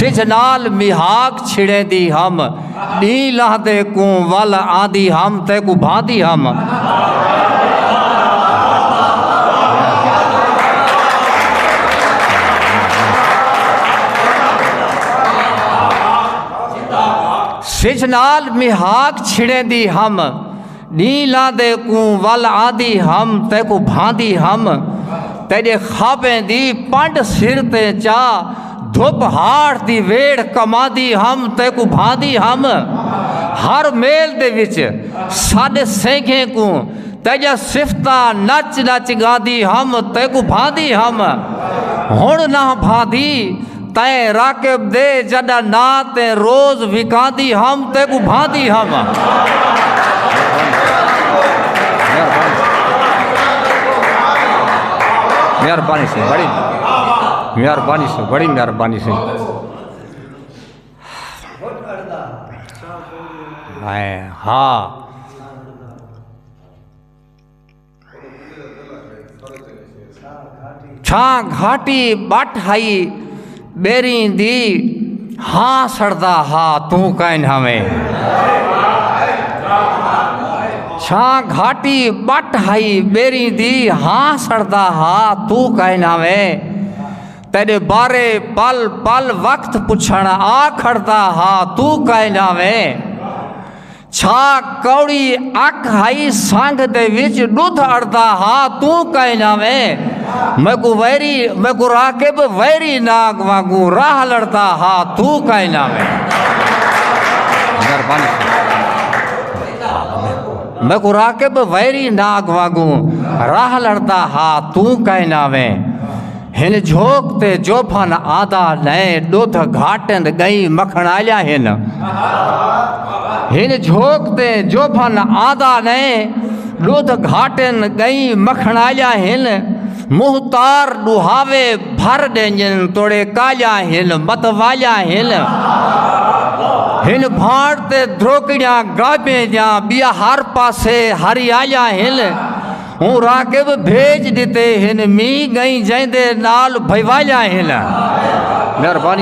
सिज नाल मिहाक छिड़े दी हम डी लहदे को वल आदि हम ते को भांदी हम सिज नाल मिहाक छिड़े दी हम नीला दे को वल आदि हम ते को भांदी हम तेरे खाबे दी पंड सिर ते चा धुप हाड़ दी वेड़ कमादी हम ते को भांदी हम हर मेल दे विच साडे सेंखे को तेजा सिफता नच नच गादी हम ते को भांदी हम हुण ना भांदी तय राकिब दे जदा ना ते रोज विकादी हम ते को भांदी हम मेहरबानी से बड़ी मेहरबानी से बड़ी मेहरबानी से हाँ छा घाटी बट हई बेरी दी हाँ सड़दा हा तू कहन हमें छा घाटी बट हई बेरी दी हाँ सड़दा हा तू कहन हमें तेरे बारे पल पल वक्त पुछण आ खड़दा हा तू कहन हमें छा कौड़ी अख हई संग दे विच दुध अड़दा हा तू कहन हमें मैं को राकिब वैरी नाग वांगू राह लड़ता हा तू कहना में मैं को राकिब वैरी नाग वांगू राह लड़ता हा तू कहना में हिन झोक ते जोफन आदा नए दुध घाटन गई मखणाया हिन झोक ते जोफन आदा नए दुध घाटन गई मखणाया मुहतार दुहावे भर देंजन तोड़े काया हिल मत वाया हिल हिन भाड़ते ध्रोकड़िया गाबे जा बिया हर पासे हरियाया हिल हूँ राकिब भेज दिते हिन मी गई जैंदे नाल भैवाया हिल मेहरबानी।